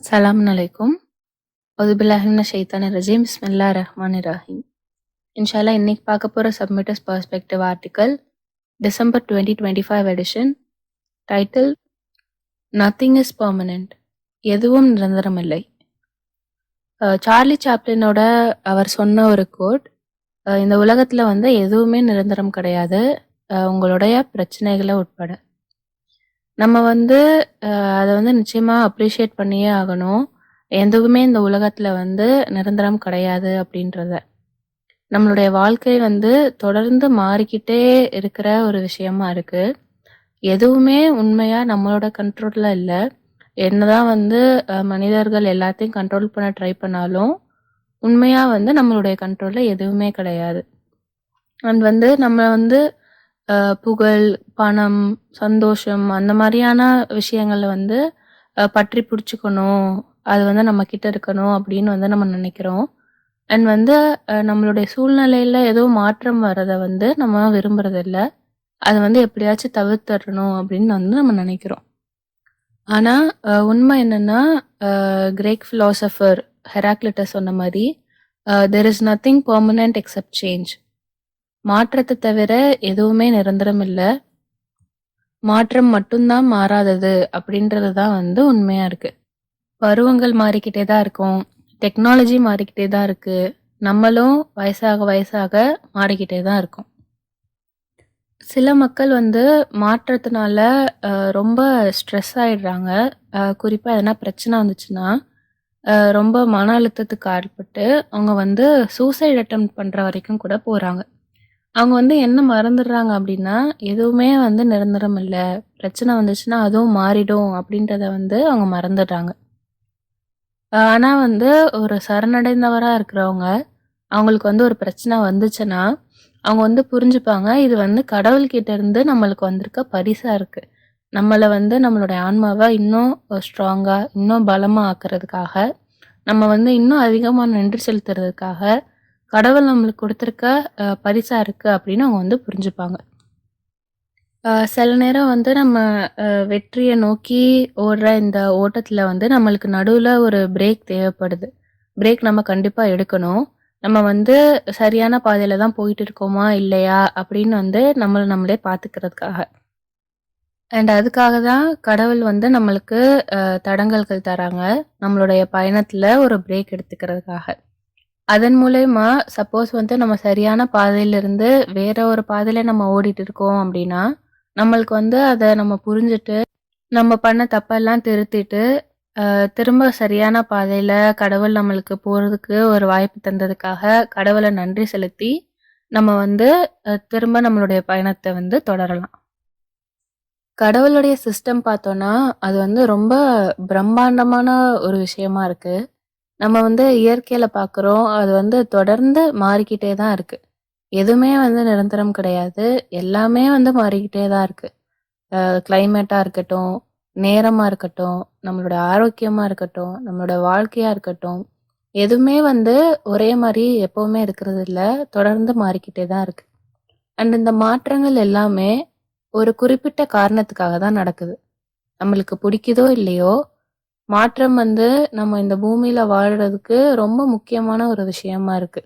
Assalamu alaikum. Auzubillahi minash shaitanir rajim. Bismillahir rahmanir rahim. இன்ஷால்லா இன்னைக்கு பார்க்க போகிற submitters perspective article December 2025 edition. Title nothing is permanent, எதுவும் நிரந்தரமில்லை. சார்லி சாப்ளினோட அவர் சொன்ன ஒரு கோட், இந்த உலகத்தில் எதுவுமே நிரந்தரம் கிடையாது, உங்களுடைய பிரச்சனைகளை உட்பட. நம்ம அதை நிச்சயமாக அப்ரிஷியேட் பண்ணியே ஆகணும். எதுவுமே இந்த உலகத்தில் நிரந்தரம் கிடையாது அப்படின்றத. நம்மளுடைய வாழ்க்கை தொடர்ந்து மாறிக்கிட்டே இருக்கிற ஒரு விஷயமா இருக்கு. எதுவுமே உண்மையா நம்மளோட கண்ட்ரோல்ல இல்லை. என்னதான் மனிதர்கள் எல்லாத்தையும் கண்ட்ரோல் பண்ண ட்ரை பண்ணாலும் உண்மையா நம்மளுடைய கண்ட்ரோல்ல எதுவுமே கிடையாது. அண்ட் நம்ம புகழ், பணம், சந்தோஷம் அந்த மாதிரியான விஷயங்களை பற்றி பிடிச்சிக்கணும், அது நம்ம கிட்ட இருக்கணும் அப்படின்னு நம்ம நினைக்கிறோம். அண்ட் நம்மளுடைய சூழ்நிலையில ஏதோ மாற்றம் வர்றதை நம்ம விரும்புறதில்ல. அதை எப்படியாச்சும் தவிர்த்தரணும் அப்படின்னு நம்ம நினைக்கிறோம். ஆனா உண்மை என்னன்னா, கிரேக் ஃபிலாசபர் ஹெராக்லிட்டஸ் சொன்ன மாதிரி, there is nothing permanent accept change. மாற்றத்தை தவிர எதுவுமே நிரந்தரம் இல்லை. மாற்றம் மட்டும்தான் மாறாதது அப்படின்றது தான் உண்மையா இருக்கு. பருவங்கள் மாறிக்கிட்டே தான் இருக்கும், டெக்னாலஜி மாறிக்கிட்டே தான் இருக்கு, நம்மளும் வயசாக வயசாக மாறிக்கிட்டே தான் இருக்கும். சில மக்கள் மாற்றத்தினால ரொம்ப ஸ்ட்ரெஸ் ஆயிடுறாங்க. குறிப்பாக எதனா பிரச்சனை வந்துச்சுன்னா ரொம்ப மன அழுத்தத்துக்கு ஆட்பட்டு அவங்க சூசைட் அட்டம் பண்ணுற வரைக்கும் கூட போகிறாங்க. அவங்க என்ன மறந்துடுறாங்க அப்படின்னா, எதுவுமே நிரந்தரம் இல்லை, பிரச்சனை வந்துச்சுன்னா அதுவும் மாறிடும் அப்படின்றத அவங்க மறந்துடுறாங்க. ஆனால் ஒரு சரணடைந்தவராக இருக்கிறவங்க, அவங்களுக்கு ஒரு பிரச்சனை வந்துச்சுன்னா அவங்க புரிஞ்சுப்பாங்க, இது கடவுள்கிட்ட இருந்து நம்மளுக்கு வந்திருக்க பரிசாக இருக்குது. நம்மளை நம்மளுடைய ஆன்மாவை இன்னும் ஸ்ட்ராங்காக, இன்னும் பலமாக ஆக்கிறதுக்காக, நம்ம இன்னும் அதிகமாக நன்றி செலுத்துறதுக்காக கடவுள் நம்மளுக்கு கொடுத்துருக்க பரிசாக இருக்குது அப்படின்னு அவங்க புரிஞ்சுப்பாங்க. சில நேரம் நம்ம வெற்றியை நோக்கி ஓடுற இந்த ஓட்டத்தில் நம்மளுக்கு நடுவில் ஒரு பிரேக் தேவைப்படுது. பிரேக் நம்ம கண்டிப்பாக எடுக்கணும். நம்ம சரியான பாதையில் தான் போயிட்டு இருக்கோமா இல்லையா அப்படின்னு நம்மளே பார்த்துக்கிறதுக்காக. அண்ட் அதுக்காக தான் கடவுள் நம்மளுக்கு தடங்கல்கள் தராங்க, நம்மளுடைய பயணத்தில் ஒரு பிரேக் எடுத்துக்கிறதுக்காக. அதன் மூலயமா சப்போஸ் நம்ம சரியான பாதையிலிருந்து வேற ஒரு பாதையில நம்ம ஓடிட்டு இருக்கோம் அப்படின்னா, நம்மளுக்கு அதை நம்ம புரிஞ்சுட்டு, நம்ம பண்ண தப்பெல்லாம் திருத்திட்டு, திரும்ப சரியான பாதையில கடவுள் நம்மளுக்கு போறதுக்கு ஒரு வாய்ப்பு தந்ததுக்காக கடவுளை நன்றி செலுத்தி நம்ம திரும்ப நம்மளுடைய பயணத்தை தொடரலாம். கடவுளுடைய சிஸ்டம் பார்த்தோன்னா, அது ரொம்ப பிரம்மாண்டமான ஒரு விஷயமா இருக்கு. நம்ம இயற்கையில பார்க்குறோம், அது தொடர்ந்து மாறிக்கிட்டே தான் இருக்கு. எதுவுமே நிரந்தரம் கிடையாது, எல்லாமே மாறிக்கிட்டே தான் இருக்கு. கிளைமேட்டா இருக்கட்டும், நேரமா இருக்கட்டும், நம்மளோட ஆரோக்கியமா இருக்கட்டும், நம்மளோட வாழ்க்கையா இருக்கட்டும், எதுவுமே ஒரே மாதிரி எப்பவுமே இருக்கிறது இல்லை, தொடர்ந்து மாறிக்கிட்டே தான் இருக்கு. அண்ட் இந்த மாற்றங்கள் எல்லாமே ஒரு குறிப்பிட்ட காரணத்துக்காக தான் நடக்குது. நம்மளுக்கு பிடிக்குதோ இல்லையோ, மாற்றம் நம்ம இந்த பூமியில வாழ்றதுக்கு ரொம்ப முக்கியமான ஒரு விஷயமா இருக்கு.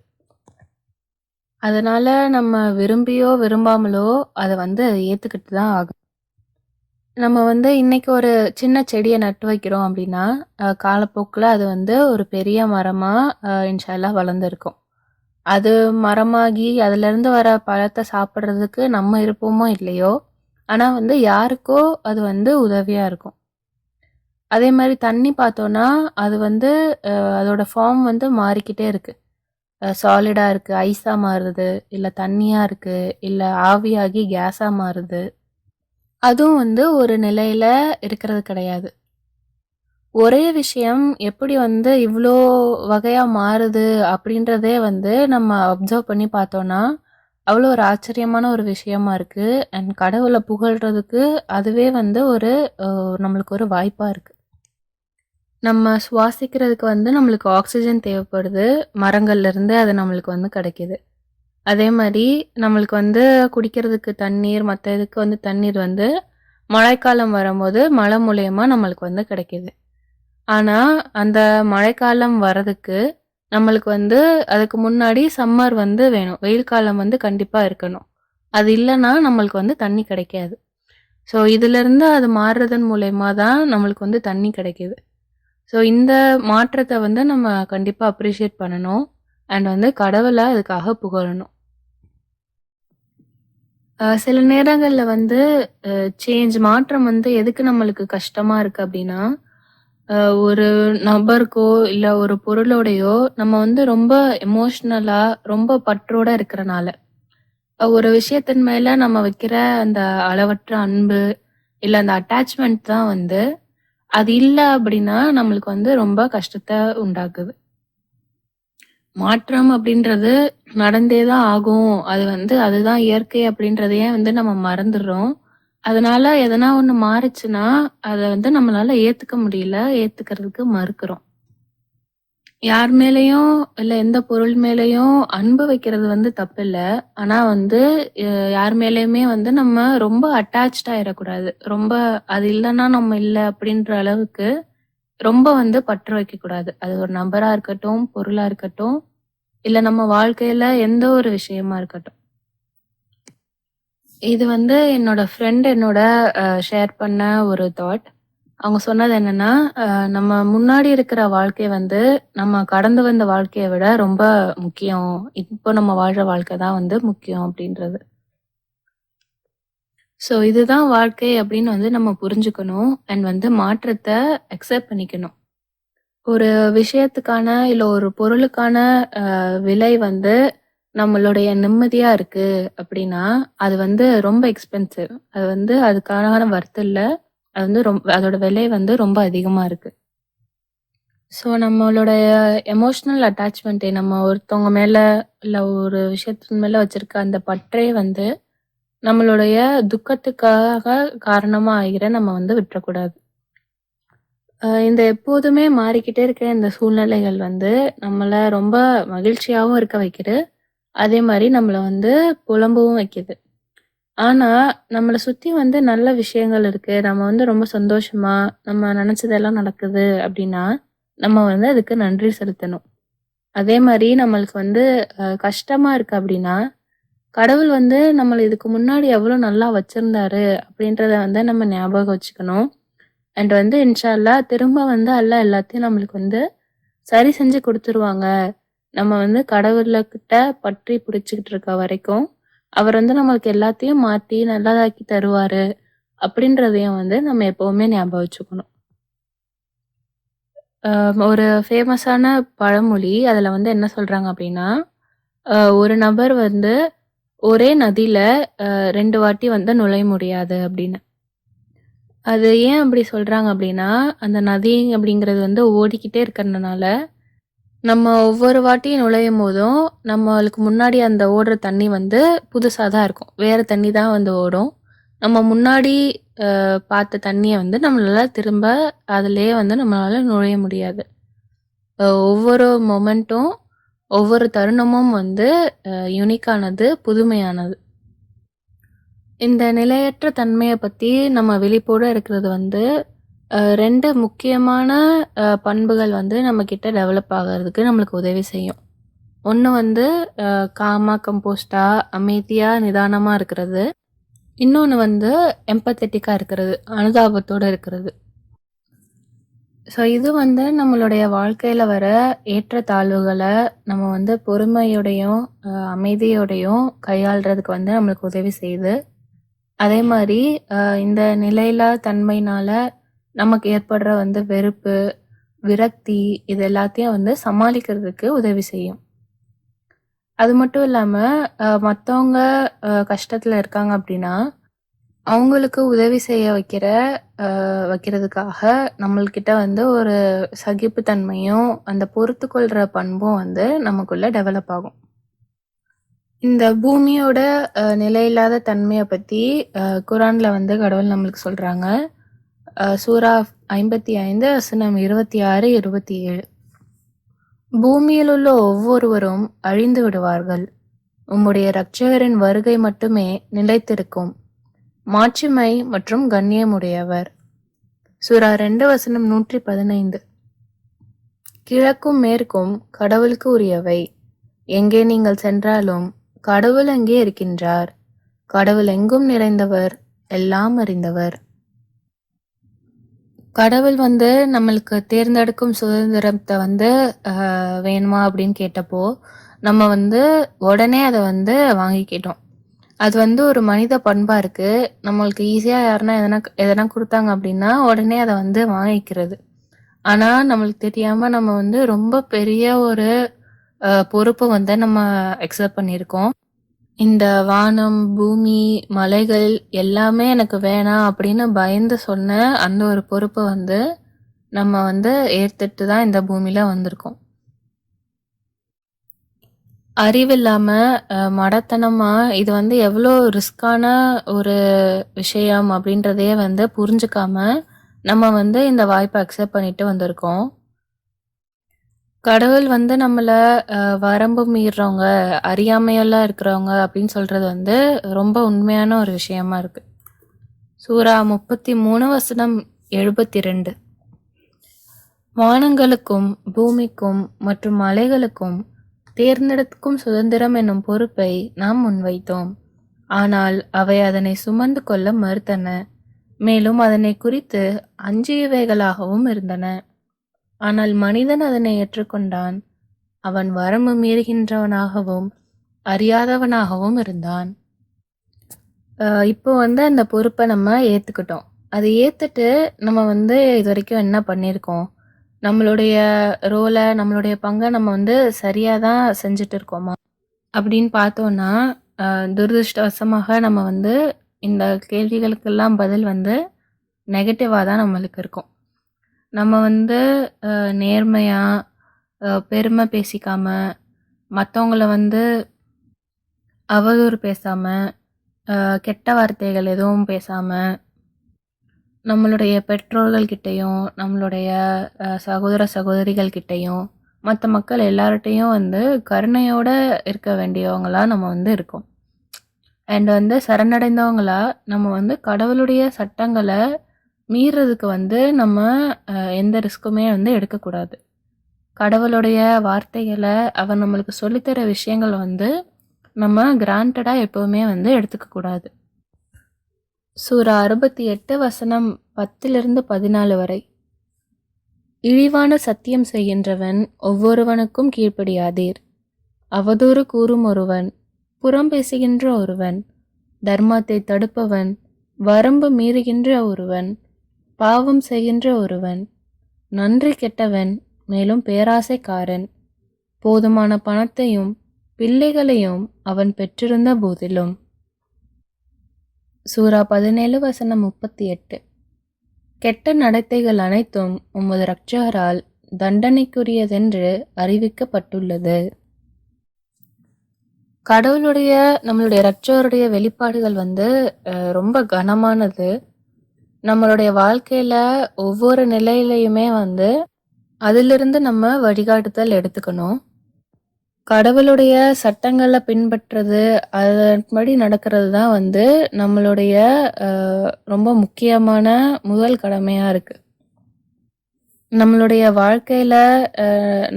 அதனால நம்ம விரும்பியோ விரும்பாமலோ அதை ஏத்துக்கிட்டு தான் ஆகும். நம்ம இன்னைக்கு ஒரு சின்ன செடியை நட்டு வைக்கிறோம் அப்படின்னா, காலப்போக்கில் அது ஒரு பெரிய மரமா இன்ஷால்லா வளர்ந்துருக்கும். அது மரமாகி அதுலேருந்து வர பழத்தை சாப்பிட்றதுக்கு நம்ம இருப்போமோ இல்லையோ, ஆனால் யாருக்கோ அது உதவியா இருக்கும். அதே மாதிரி தண்ணி பார்த்தோன்னா, அது அதோட ஃபார்ம் மாறிக்கிட்டே இருக்கு. சாலிடாக இருக்குது, ஐஸாக மாறுது, இல்லை தண்ணியாக இருக்குது, இல்லை ஆவியாகி கேஸாக மாறுது. அதுவும் ஒரு நிலையில இருக்கிறது கிடையாது. ஒரே விஷயம் எப்படி இவ்வளோ வகையாக மாறுது அப்படின்றதே நம்ம அப்சர்வ் பண்ணி பார்த்தோன்னா, அவ்வளோ ஒரு ஆச்சரியமான ஒரு விஷயமா இருக்குது. அண்ட் கடவுளை புகழ்கிறதுக்கு அதுவே ஒரு நம்மளுக்கு ஒரு வாய்ப்பாக இருக்குது. நம்ம சுவாசிக்கிறதுக்கு நம்மளுக்கு ஆக்சிஜன் தேவைப்படுது, மரங்கள்லேருந்து அது நம்மளுக்கு கிடைக்கிது. அதே மாதிரி நம்மளுக்கு குடிக்கிறதுக்கு தண்ணீர், மற்ற இதுக்கு தண்ணீர் மழைக்காலம் வரும்போது மழை மூலயமா நம்மளுக்கு கிடைக்கிது. ஆனா, அந்த மழைக்காலம் வரதுக்கு நம்மளுக்கு வந்து அதுக்கு முன்னாடி சம்மர் வந்து வேணும். வெயில் காலம் வந்து கண்டிப்பா இருக்கணும். அது இல்லன்னா நம்மளுக்கு வந்து தண்ணி கிடைக்காது. ஸோ இதிலிருந்து அது மாறுறதன் மூலியமா தான் நம்மளுக்கு வந்து தண்ணி கிடைக்குது. ஸோ இந்த மாற்றத்த வந்து நம்ம கண்டிப்பா அப்ரிஷியேட் பண்ணணும். அண்ட் வந்து கடவுள அதுக்காக புகழணும். சில நேரங்கள்ல வந்து மாற்றம் வந்து எதுக்கு நம்மளுக்கு கஷ்டமா இருக்கு அப்டின்னா, அ ஒரு நபருக்கோ, இல்ல ஒரு பொருளோடையோ நம்ம வந்து ரொம்ப எமோஷனலா, ரொம்ப பற்றோட இருக்கறனால. ஒரு விஷயத்தின் மேல நம்ம வைக்கிற அந்த அளவற்ற அன்பு, இல்ல அந்த அட்டாச்மெண்ட் தான் வந்து, அது இல்ல அப்டின்னா நம்மளுக்கு வந்து ரொம்ப கஷ்டத்த உண்டாக்குது. மாற்றம் அப்படின்றது நடந்தே தான் ஆகும். அது வந்து அதுதான் இயற்கை அப்படின்றதையே வந்து நம்ம மறந்துடுறோம். அதனால எதனா ஒண்ணு மாறுச்சுன்னா, அத வந்து நம்மளால ஏத்துக்க முடியல. ஏத்துக்கிறதுக்கு மறுக்கிறோம். யார் மேலயும், இல்ல எந்த பொருள் மேலயும் அன்பு வைக்கிறது வந்து தப்பில்ல. ஆனா வந்து அ யார் மேலயுமே வந்து நம்ம ரொம்ப அட்டாச்ட் ஆயிறக்கூடாது. ரொம்ப அது இல்லன்னா நம்ம இல்ல அப்படின்ற அளவுக்கு ரொம்ப வந்து பற்று வைக்கக்கூடாது. அது ஒரு நபரா இருக்கட்டும், பொருளா இருக்கட்டும், இல்ல நம்ம வாழ்க்கையில எந்த ஒரு விஷயமா இருக்கட்டும். இது வந்து என்னோட ஃப்ரெண்ட் என்னோட ஷேர் பண்ண ஒரு தாட். அவங்க சொன்னது என்னன்னா, அ நம்ம முன்னாடி இருக்கிற வாழ்க்கை வந்து, நம்ம கடந்து வந்த வாழ்க்கைய விட ரொம்ப முக்கியம். இப்போ நம்ம வாழ்ற வாழ்க்கை தான் வந்து முக்கியம் அப்படின்றது. ஸோ இதுதான் வாழ்க்கை அப்படின்னு வந்து நம்ம புரிஞ்சுக்கணும். அண்ட் வந்து மாற்றத்த அக்செப்ட் பண்ணிக்கணும். ஒரு விஷயத்துக்கான, இல்ல ஒரு பொருளுக்கான விலை வந்து நம்மளுடைய நிம்மதியா இருக்கு அப்படின்னா, அது வந்து ரொம்ப எக்ஸ்பென்சிவ். அது வந்து அதுக்கான வொர்த் இல்ல. அது வந்து அதோட விலை வந்து ரொம்ப அதிகமா இருக்கு. ஸோ நம்மளுடைய எமோஷனல் அட்டாச்மெண்ட்டே நம்ம ஒருத்தவங்க மேல, இல்ல ஒரு விஷயத்தின் மேல வச்சிருக்க அந்த பற்றே வந்து, நம்மளுடைய துக்கத்துக்காக காரணமா ஆகிற நம்ம வந்து விட்டுறக்கூடாது. இந்த எப்போதுமே மாறிக்கிட்டே இருக்கிற இந்த சூழ்நிலைகள் வந்து, நம்மள ரொம்ப மகிழ்ச்சியாவும் இருக்க வைக்குது. அதே மாரி நம்மள வந்து புலம்பவும் வைக்குது. ஆனா, நம்மள சுத்தி வந்து நல்ல விஷயங்கள் இருக்கு. நம்ம வந்து ரொம்ப சந்தோஷமா, நம்ம நெனச்சதெல்லாம் நடக்குது அப்டின்னா, நம்ம வந்து அதுக்கு நன்றி செலுத்தணும். அதே மாரி நம்மளுக்கு வந்து கஷ்டமா இருக்கு அப்டின்னா, கடவுள் வந்து நம்மள இதுக்கு முன்னாடி எவ்ளோ நல்லா வச்சிருந்தாரு அப்டின்றத வந்து நம்ம ஞாபகம் வச்சுக்கணும். அண்ட் வந்து இன்ஷா அல்லாஹ் திரும்ப வந்து அல்லாஹ் எல்லாத்தையும் நம்மளுக்கு வந்து சரி செஞ்சு குடுத்துருவாங்க. நம்ம வந்து கடவுள்கிட்ட பற்றி பிடிச்சுக்கிட்டு இருக்க வரைக்கும், அவர் வந்து நம்மளுக்கு எல்லாத்தையும் மாத்தி நல்லதாக்கி தருவாரு. அப்படின்றதையும் வந்து நம்ம எப்பவுமே ஞாபகம் வச்சுக்கணும். அ ஒரு ஃபேமஸான பழமொழி, அதுல வந்து என்ன சொல்றாங்க அப்படின்னா, ஒரு நபர் வந்து ஒரே நதியில 2 வாட்டி வந்து நுழைய முடியாது அப்படின்னு. அது ஏன் அப்படி சொல்றாங்க அப்படின்னா, அந்த நதி அப்படிங்கிறது வந்து ஓடிக்கிட்டே இருக்கிறதுனால நம்ம ஒவ்வொரு வாட்டியும் நுழையும்போதும், நம்மளுக்கு முன்னாடி அந்த ஓடுற தண்ணி வந்து புதுசா தான் இருக்கும். வேற தண்ணி தான் வந்து ஓடும். நம்ம முன்னாடி பார்த்த தண்ணிய வந்து நம்மளால திரும்ப அதிலயே வந்து நம்மளால நுழைய முடியாது. ஒவ்வொரு மொமெண்ட்டும், ஒவ்வொரு தருணமும் வந்து யுனிக்கானது, புதுமையானது. இந்த நிலையற்ற தன்மைய பத்தி நம்ம விழிப்போட இருக்கிறது வந்து 2 முக்கியமான பண்புகள் வந்து நம்மகிட்ட டெவலப் ஆகறதுக்கு நம்மளுக்கு உதவி செய்யும். ஒண்ணு வந்து காமா, கம்போஸ்டா, அமைதியா, நிதானமா இருக்கிறது. இன்னொன்னு வந்து எம்பத்தட்டிக்கா இருக்கிறது. அனுதாபத்தோட இருக்கிறது. ஸோ இது வந்து நம்மளுடைய வாழ்க்கையில வர ஏற்றத்தாழ்வுகள நம்ம வந்து பொறுமையோடையும், அமைதியோடையும் கையாள்றதுக்கு வந்து நம்மளுக்கு உதவி செய்யுது. அதே மாரி இந்த நிலையில்லா தன்மையினால நமக்கு ஏற்படுற வந்து வெறுப்பு, விரக்தி இது எல்லாத்தையும் வந்து சமாளிக்கிறதுக்கு உதவி செய்யும். அது மட்டும் இல்லாம, மத்தவங்க கஷ்டத்துல இருக்காங்க அப்டின்னா, அவங்களுக்கு உதவி செய்ய வைக்கிறதுக்காக நம்மள்கிட்ட வந்து ஒரு சகிப்புத்தன்மையும், அந்த பொறுத்துக்கொள்ற பண்பும் வந்து நமக்குள்ள டெவலப் ஆகும். இந்த பூமியோட நிலையில்லாத தன்மைய பத்தி குரான்ல வந்து கடவுள் நம்மளுக்கு சொல்றாங்க. சூரா 55 வசனம் 26, 27. பூமியிலுள்ள ஒவ்வொருவரும் அழிந்து விடுவார்கள். உம்முடைய இரட்சகரின் வருகை மட்டுமே நிலைத்திருக்கும். மாட்சிமை மற்றும் கண்ணியமுடையவர். சூரா 2 வசனம் 115. கிழக்கும் மேற்கும் கடவுளுக்கு உரியவை. எங்கே நீங்கள் சென்றாலும் கடவுள் அங்கே இருக்கின்றார். கடவுள் எங்கும் நிறைந்தவர், எல்லாம் அறிந்தவர். கடவுள் வந்து நம்மளுக்கு தேர்ந்தெடுக்கும் சுதந்திரத்தை வந்து வேணுமா அப்படின்னு கேட்டப்போ நம்ம வந்து உடனே அதை வந்து வாங்கிக்கிட்டோம். அது வந்து ஒரு மனித பண்பா இருக்கு. நம்மளுக்கு ஈஸியா யாருன்னா எதனா கொடுத்தாங்க அப்படின்னா உடனே அதை வந்து வாங்கிக்கிறது. ஆனா நம்மளுக்கு தெரியாம நம்ம வந்து ரொம்ப பெரிய ஒரு பொறுப்பை வந்து நம்ம அக்செப்ட் பண்ணியிருக்கோம். இந்த வானம், பூமி, மலைகள் எல்லாமே எனக்கு வேணாம் அப்படின்னு பயந்து சொன்ன அந்த ஒரு பொறுப்பை வந்து நம்ம வந்து ஏத்துட்டு தான் இந்த பூமியில வந்திருக்கோம். அறிவில்லாம மடத்தனமா இது வந்து எவ்வளோ ரிஸ்கான ஒரு விஷயம் அப்படின்றதையே வந்து புரிஞ்சுக்காம நம்ம வந்து இந்த வாய்ப்பை அக்செப்ட் பண்ணிட்டு வந்திருக்கோம். கடவுள் வந்து நம்மள வரம்பு மீறுறவங்க, அறியாமையெல்லாம் இருக்கிறவங்க அப்படின்னு சொல்றது வந்து ரொம்ப உண்மையான ஒரு விஷயமா இருக்கு. சூரா 33 வசனம் 72. வானங்களுக்கும் பூமிக்கும் மற்றும் மலைகளுக்கும் தேர்ந்தெடுக்கும் சுதந்திரம் என்னும் பொறுப்பை நாம் முன்வைத்தோம். ஆனால் அவை அதனை சுமந்து கொள்ள மறுத்தன, மேலும் அதனை குறித்து அஞ்சியவைகளாகவும் இருந்தன. ஆனால் மனிதன் அதனை ஏற்றுக்கொண்டான். அவன் வரம்பு மீறுகின்றவனாகவும் அறியாதவனாகவும் இருந்தான். இப்போ வந்து அந்த பொறுப்பை நம்ம ஏத்துக்கிட்டோம். அதை ஏத்துட்டு நம்ம வந்து இது வரைக்கும் என்ன பண்ணியிருக்கோம்? நம்மளுடைய ரோலை, நம்மளுடைய பங்கை நம்ம வந்து சரியா தான் செஞ்சுட்டு இருக்கோமா அப்படின்னு பார்த்தோம்னா துரதிருஷ்டவசமாக நம்ம வந்து இந்த கேள்விகளுக்கெல்லாம் பதில் வந்து நெகட்டிவாக தான் நம்மளுக்கு இருக்கும். நம்ம வந்து நேர்மையா பெருமை பேசிக்காம, மற்றவங்கள வந்து அவதூறு பேசாம, கெட்ட வார்த்தைகள் எதுவும் பேசாம, நம்மளுடைய பெற்றோர்கள் கிட்டேயும் நம்மளுடைய சகோதர சகோதரிகள் கிட்டேயும் மற்ற மக்கள் எல்லார்கிட்டையும் வந்து கருணையோட இருக்க வேண்டியவங்களா நம்ம வந்து இருக்கோம். அண்ட் வந்து சரணடைந்தவங்களா நம்ம வந்து கடவுளுடைய சட்டங்களை மீறதுக்கு வந்து நம்ம எந்த ரிஸ்க்குமே வந்து எடுக்கக்கூடாது. கடவுளுடைய வார்த்தைகளை அவர் நம்மளுக்கு சொல்லித்தர விஷயங்கள் வந்து நம்ம கிராண்டடாக எப்போவுமே வந்து எடுத்துக்கக்கூடாது. சூரா 68 வசனம் 10-14 வரை. இழிவான சத்தியம் செய்கின்றவன் ஒவ்வொருவனுக்கும் கீழ்ப்படியாதீர். அவதூறு கூறும் ஒருவன், புறம் பேசுகின்ற ஒருவன், தர்மத்தை தடுப்பவன், வரம்பு மீறுகின்ற ஒருவன், பாவம் செய்கின்ற ஒருவன், நன்றி கெட்டவன், மேலும் பேராசைக்காரன், போதுமான பணத்தையும் பிள்ளைகளையும் அவன் பெற்றிருந்த போதிலும். சூரா 17 வசனம் 38. கெட்ட நடத்தைகள் அனைத்தும் உமது இரட்சகரால் தண்டனைக்குரியதென்று அறிவிக்கப்பட்டுள்ளது. கடவுளுடைய நம்மளுடைய இரட்சகருடைய வெளிப்பாடுகள் வந்து ரொம்ப கனமானது. நம்மளுடைய வாழ்க்கையில ஒவ்வொரு நிலையிலையுமே வந்து அதிலிருந்து நம்ம வழிகாட்டுதல் எடுத்துக்கணும். கடவுளுடைய சட்டங்களை பின்பற்றுறது, அதன்படி நடக்கிறது தான் வந்து நம்மளுடைய ரொம்ப முக்கியமான முதல் கடமையா இருக்கு. நம்மளுடைய வாழ்க்கையில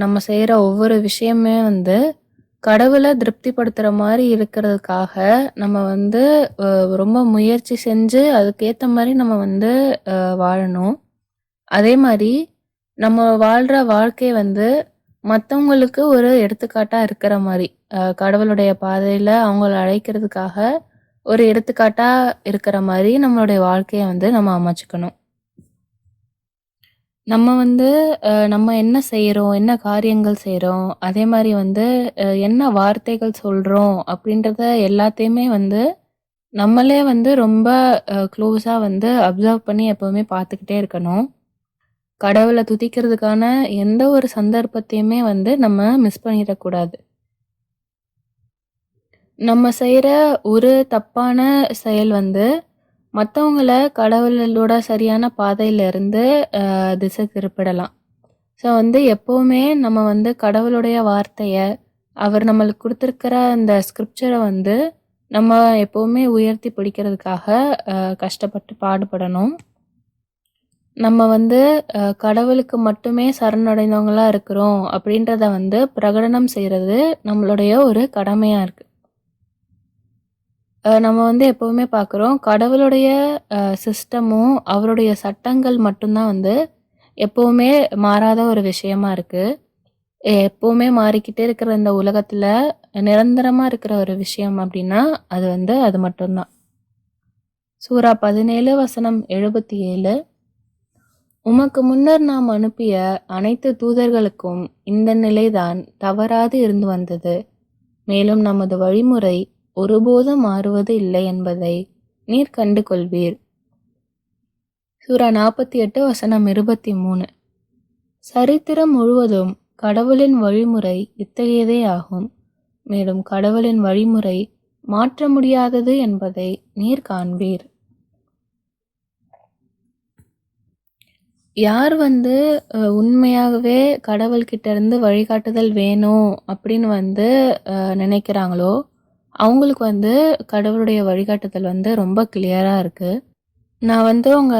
நம்ம செய்யற ஒவ்வொரு விஷயமே வந்து கடவுளை திருப்திப்படுத்துற மாதிரி இருக்கிறதுக்காக நம்ம வந்து ரொம்ப முயற்சி செஞ்சு அதுக்கேற்ற மாதிரி நம்ம வந்து வாழணும். அதே மாதிரி நம்ம வாழ்ற வாழ்க்கை வந்து மற்றவங்களுக்கு ஒரு எடுத்துக்காட்டா இருக்கிற மாதிரி, கடவுளுடைய பாதையில அவங்கள அழைக்கிறதுக்காக ஒரு எடுத்துக்காட்டா இருக்கிற மாதிரி நம்மளுடைய வாழ்க்கையை வந்து நம்ம அமைச்சுக்கணும். நம்ம வந்து நம்ம என்ன செய்கிறோம், என்ன காரியங்கள் செய்கிறோம், அதே மாதிரி வந்து என்ன வார்த்தைகள் சொல்கிறோம் அப்படின்றத எல்லாத்தையுமே வந்து நம்மளே வந்து ரொம்ப க்ளோஸாக வந்து அப்சர்வ் பண்ணி எப்போவுமே பார்த்துக்கிட்டே இருக்கணும். கடவுளை துதிக்கிறதுக்கான எந்த ஒரு சந்தர்ப்பத்தையுமே வந்து நம்ம மிஸ் பண்ணிடக்கூடாது. நம்ம செய்கிற ஒரு தப்பான செயல் வந்து மற்றவங்கள கடவுளோட சரியான பாதையிலிருந்து திசை திருப்பிடலாம். ஸோ வந்து எப்போவுமே நம்ம வந்து கடவுளுடைய வார்த்தையை, அவர் நம்மளுக்கு கொடுத்துருக்கிற அந்த ஸ்கிரிப்சரை வந்து நம்ம எப்போவுமே உயர்த்தி பிடிக்கிறதுக்காக கஷ்டப்பட்டு பாடுபடணும். நம்ம வந்து கடவுளுக்கு மட்டுமே சரணடைந்தவங்களா இருக்கிறோம் அப்படின்றத வந்து பிரகடனம் செய்றது நம்மளுடைய ஒரு கடமையா இருக்கு. நம்ம வந்து எப்பவுமே பார்க்குறோம், கடவுளுடைய சிஸ்டமும், அவருடைய சட்டங்கள் மட்டும் தான் வந்து எப்பவுமே மாறாத ஒரு விஷயமா இருக்கு. எப்பவுமே மாறிக்கிட்டே இருக்கிற இந்த உலகத்துல நிரந்தரமா இருக்கிற ஒரு விஷயம் அப்படின்னா, அது வந்து அது மட்டும் தான். சூரா 17 வசனம் 77. உமக்கு முன்னர் நாம் அனுப்பிய அனைத்து தூதர்களுக்கும் இந்த நிலைதான் தவறாது இருந்து வந்தது. மேலும் நமது வழிமுறை ஒருபோதும் மாறுவது இல்லை என்பதை நீர் கண்டு கொள்வீர். சூரா 48 வசனம் 23. சரித்திரம் முழுவதும் கடவுளின் வழிமுறை இத்தகையதே ஆகும். மேலும் கடவுளின் வழிமுறை மாற்ற முடியாதது என்பதை நீர் காண்பீர். யார் வந்து உண்மையாகவே கடவுள்கிட்ட இருந்து வழிகாட்டுதல் வேணும் அப்படின்னு வந்து நினைக்கிறாங்களோ, அவங்களுக்கு வந்து கடவுளுடைய வழிகாட்டுதல் வந்து ரொம்ப கிளியரா இருக்கு. நான் வந்து உங்க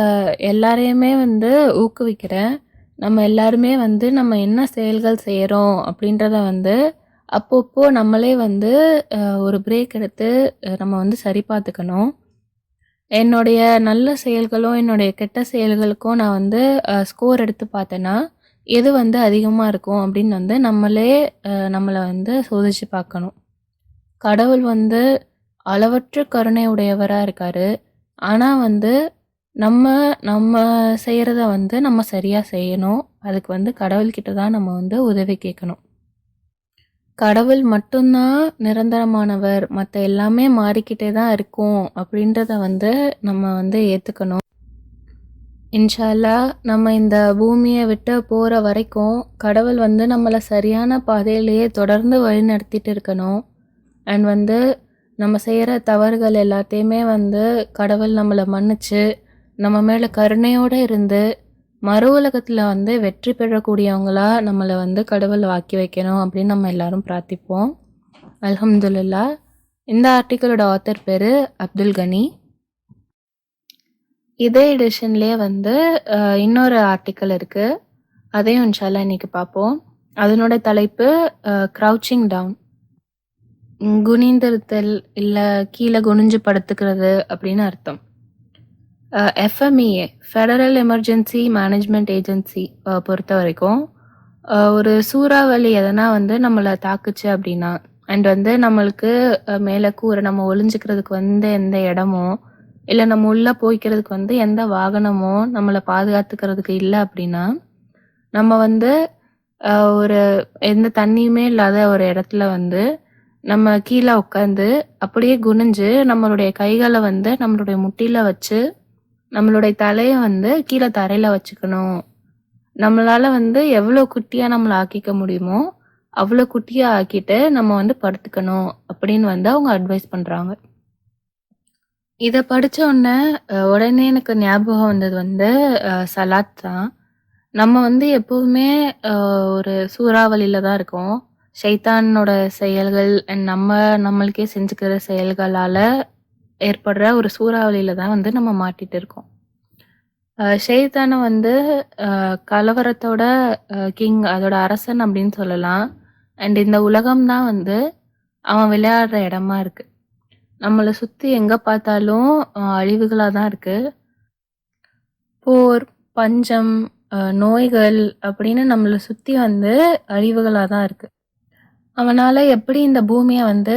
எல்லாரையுமே வந்து ஊக்குவிக்கிறேன். நம்ம எல்லாருமே வந்து நம்ம என்ன செயல்கள் செய்றோம் அப்படின்றத வந்து அப்பப்போ நம்மளே வந்து ஒரு பிரேக் எடுத்து நம்ம வந்து சரி பார்த்துக்கணும். என்னுடைய நல்ல செயல்களும், என்னுடைய கெட்ட செயல்களுக்கும் நான் வந்து ஸ்கோர் எடுத்து பார்த்தேன்னா, எது வந்து அதிகமா இருக்கும் அப்படின்னு வந்து நம்மளே நம்மள வந்து சோதிச்சு பார்க்கணும். கடவுள் வந்து அளவற்ற கருணை உடையவரா இருக்காரு. ஆனா வந்து நம்ம நம்ம செய்றத வந்து நம்ம சரியா செய்யணும். அதுக்கு வந்து கடவுள்கிட்ட தான் நம்ம வந்து உதவி கேட்கணும். கடவுள் மட்டும் தான் நிரந்தரமானவர். மத்த எல்லாமே மாறிக்கிட்டே தான் இருக்கும் அப்படின்றத வந்து நம்ம வந்து ஏத்துக்கணும். இன்ஷா அல்லாஹ் நம்ம இந்த பூமிய விட்டு போற வரைக்கும் கடவுள் வந்து நம்மள சரியான பாதையிலேயே தொடர்ந்து வழிநடத்திட்டு இருக்கணும். அண்ட் வந்து நம்ம செய்யற தவறுகள் எல்லாத்தையுமே வந்து கடவுள் நம்மள மன்னிச்சு, நம்ம மேல கருணையோட இருந்து, மறு உலகத்துல வந்து வெற்றி பெறக்கூடியவங்களா நம்மள வந்து கடவுள் ஆக்கி வைக்கணும் அப்படின்னு நம்ம எல்லாரும் பிரார்த்திப்போம். அல்ஹம்துலில்லாஹ். இந்த ஆர்டிக்கிளோட ஆத்தர் பேரு அப்துல் கனி. இதே எடிஷன்லயே வந்து இன்னொரு ஆர்டிக்கிள் இருக்கு. அதையும் இன்ஷா அல்லாஹ் இன்னைக்கு பார்ப்போம். அதனோட தலைப்பு க்ரௌச்சிங் டவுன். குனிந்திருத்தல் இல்ல கீழ குனிஞ்சு படுத்துக்கிறது அப்படின்னு அர்த்தம். FMEA federal emergency management agency பொறுத்த வரைக்கும் ஒரு சூறாவளி எதனா வந்து நம்மளை தாக்குச்சு அப்படின்னா அண்ட் வந்து நம்மளுக்கு மேலே கூரை நம்ம ஒளிஞ்சுக்கிறதுக்கு வந்து எந்த இடமோ இல்லை நம்ம உள்ளே போய்க்கிறதுக்கு வந்து எந்த வாகனமோ நம்மளை பாதுகாத்துக்கிறதுக்கு இல்லை அப்படின்னா நம்ம வந்து ஒரு எந்த தண்ணியுமே இல்லாத ஒரு இடத்துல வந்து நம்ம கீழே உட்காந்து அப்படியே குனிஞ்சு நம்மளுடைய கைகளை வந்து நம்மளுடைய முட்டியில் வச்சு நம்மளுடைய தலையை வந்து கீழே தரையில் வச்சுக்கணும். நம்மளால வந்து எவ்வளோ குட்டியாக நம்மளை ஆக்கிக்க முடியுமோ அவ்வளோ குட்டியாக ஆக்கிட்டு நம்ம வந்து படுத்துக்கணும் அப்படின்னு வந்து அவங்க அட்வைஸ் பண்ணுறாங்க. இதை படித்த உடனே எனக்கு ஞாபகம் வந்தது வந்து சலாத் தான். நம்ம வந்து எப்போவுமே ஒரு சூறாவளியில் தான் இருக்கோம். ஷைத்தானோட செயல்கள் அண்ட் நம்மளுக்கே செஞ்சுக்கிற செயல்களால் ஏற்படுற ஒரு சூறாவளியில தான் வந்து நம்ம மாட்டிட்டு இருக்கோம். ஷைத்தானை வந்து கலவரத்தோட கிங், அதோட அரசன் அப்படின்னு சொல்லலாம். அண்ட் இந்த உலகம் தான் வந்து அவன் விளையாடுற இடமா இருக்கு. நம்மளை சுற்றி எங்கே பார்த்தாலும் அழிவுகளாக தான் இருக்கு. போர், பஞ்சம், நோய்கள் அப்படின்னு நம்மளை சுற்றி வந்து அழிவுகளாக தான் இருக்கு. அவனால எப்படி இந்த பூமியை வந்து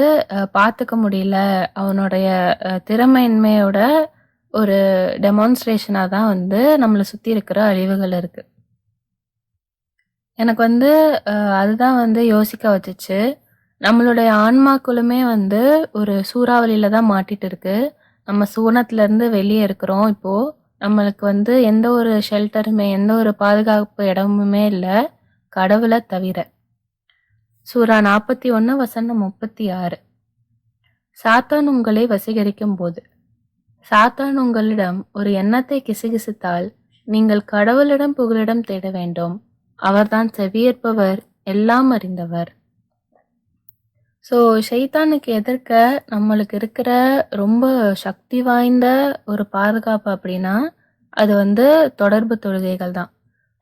பார்த்துக்க முடியல, அவனுடைய திறமையின்மையோட ஒரு டெமான்ஸ்ட்ரேஷனாக தான் வந்து நம்மளை சுற்றி இருக்கிற அழிவுகள் இருக்கு. எனக்கு வந்து அதுதான் வந்து யோசிக்க வச்சுச்சு. நம்மளுடைய ஆன்மாக்களுமே வந்து ஒரு சூறாவளியில தான் மாட்டிட்டு இருக்கு. நம்ம சூனத்திலேருந்து வெளியே இருக்கிறோம் இப்போ. நம்மளுக்கு வந்து எந்த ஒரு ஷெல்டருமே, எந்த ஒரு பாதுகாப்பு இடமுமே இல்லை கடவுளை தவிர. சூரா 41 வசனம் 36. சாத்தான் உங்களை வசீகரிக்கும் போது சாத்தான் உங்களிடம் ஒரு எண்ணத்தை கிசுகிசுத்தால் நீங்கள் கடவுளிடம் புகலிடம் தேட வேண்டும். அவர்தான் செவியேற்பவர், எல்லாம் அறிந்தவர். ஸோ ஷைத்தானுக்கு எதிர்க்க நம்மளுக்கு இருக்கிற ரொம்ப சக்தி வாய்ந்த ஒரு பாதுகாப்பு அப்படின்னா அது வந்து தொடர்பு தொழுகைகள் தான்.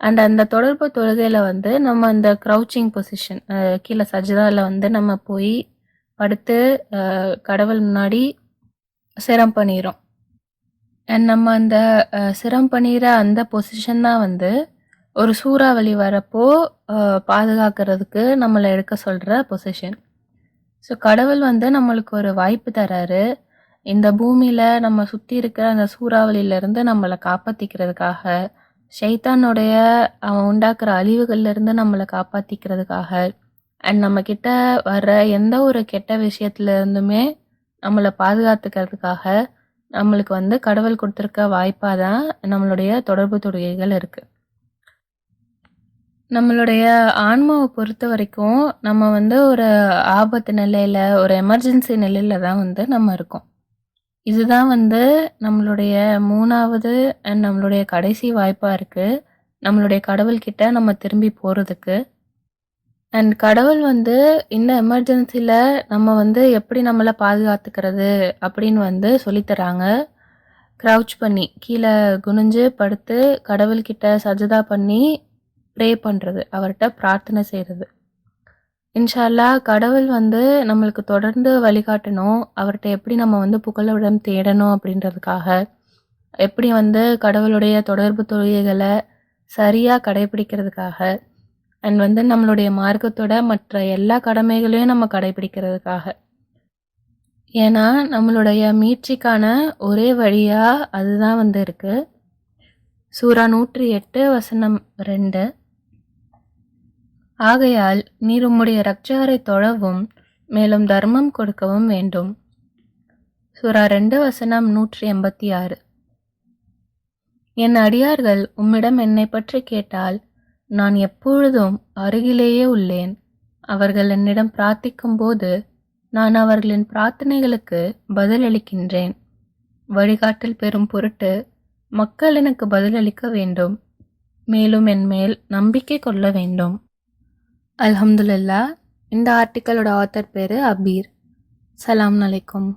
அண்ட் அந்த தொடர்பு தொழுகையில வந்து நம்ம அந்த க்ரௌச்சிங் பொசிஷன் கீழே சஜ்தால வந்து நம்ம போய் படுத்து கடவுள் முன்னாடி சிரம் பண்ணிறோம். அண்ட் நம்ம அந்த சிரம் பண்ணிற அந்த பொசிஷன் தான் வந்து ஒரு சூறாவளி வரப்போ பாதுகாக்கிறதுக்கு நம்மளை எடுக்க சொல்கிற பொசிஷன். ஸோ கடவுள் வந்து நம்மளுக்கு ஒரு வாய்ப்பு தராரு. இந்த பூமியில் நம்ம சுற்றி இருக்கிற அந்த சூறாவளியிலேருந்து நம்மளை காப்பாற்றிக்கிறதுக்காக, ஷைத்தானுடைய அவன் உண்டாக்குற அழிவுகள்லேருந்து நம்மளை காப்பாற்றிக்கிறதுக்காக, அண்ட் நம்மக்கிட்ட வர்ற எந்த ஒரு கெட்ட விஷயத்துலேருந்துமே நம்மளை பாதுகாத்துக்கிறதுக்காக நம்மளுக்கு வந்து கடவுள் கொடுத்துருக்க வாய்ப்பாக தான் நம்மளுடைய தொடர்பு தொழுகைகள் இருக்குது. நம்மளுடைய ஆன்மாவை பொறுத்த வரைக்கும் நம்ம வந்து ஒரு ஆபத்து நிலையில், ஒரு எமர்ஜென்சி நிலையில் தான் வந்து நம்ம இருக்கோம். இதுதான் வந்து நம்மளுடைய 3வது அண்ட் நம்மளுடைய கடைசி வாய்ப்பாக இருக்குது நம்மளுடைய கடவுள்கிட்ட நம்ம திரும்பி போகிறதுக்கு. அண்ட் கடவுள் வந்து இந்த எமர்ஜென்சியில் நம்ம வந்து எப்படி நம்மளை பாதுகாத்துக்கிறது அப்படின்னு வந்து சொல்லித்தராங்க. க்ரௌச் பண்ணி கீழே குனிஞ்சு படுத்து கடவுள்கிட்ட சஜதா பண்ணி ப்ரே பண்ணுறது, அவர்கிட்ட பிரார்த்தனை செய்கிறது. இன்ஷா அல்லாஹ் கடவுள் வந்து நம்மளுக்கு தொடர்ந்து வழிகாட்டணும். அவர்கிட்ட எப்படி நம்ம வந்து புகலிடம் தேடணும் அப்படின்றதுக்காக, எப்படி வந்து கடவுளுடைய தொடர்பு தொழுகைகளை சரியாக கடைபிடிக்கிறதுக்காக, அண்ட் வந்து நம்மளுடைய மார்க்கத்தோட மற்ற எல்லா கடமைகளையும் நம்ம கடைபிடிக்கிறதுக்காக. ஏன்னா நம்மளுடைய மீட்சிக்கான ஒரே வழியாக அதுதான் வந்து இருக்குது. சூரா 108 வசனம் 2. ஆகையால் நீர் உம்முடைய இரட்சகரை தொழவும் மேலும் தர்மம் கொடுக்கவும் வேண்டும். சூரா 2 வசனம் 186. என் அடியார்கள் உம்மிடம் என்னை பற்றி கேட்டால் நான் எப்பொழுதும் அருகிலேயே உள்ளேன். அவர்கள் என்னிடம் பிரார்த்திக்கும் போது நான் அவர்களின் பிரார்த்தனைகளுக்கு பதிலளிக்கின்றேன். வழிகாட்டல் பெறும் பொருட்டு மக்கள் எனக்கு பதிலளிக்க வேண்டும், மேலும் என் மேல் நம்பிக்கை கொள்ள வேண்டும். அல்ஹம்துலில்லாஹ். இந்த ஆர்டிக்கலோட ஆத்தர் பேர் அபீர். சலாம் அலைக்கும்.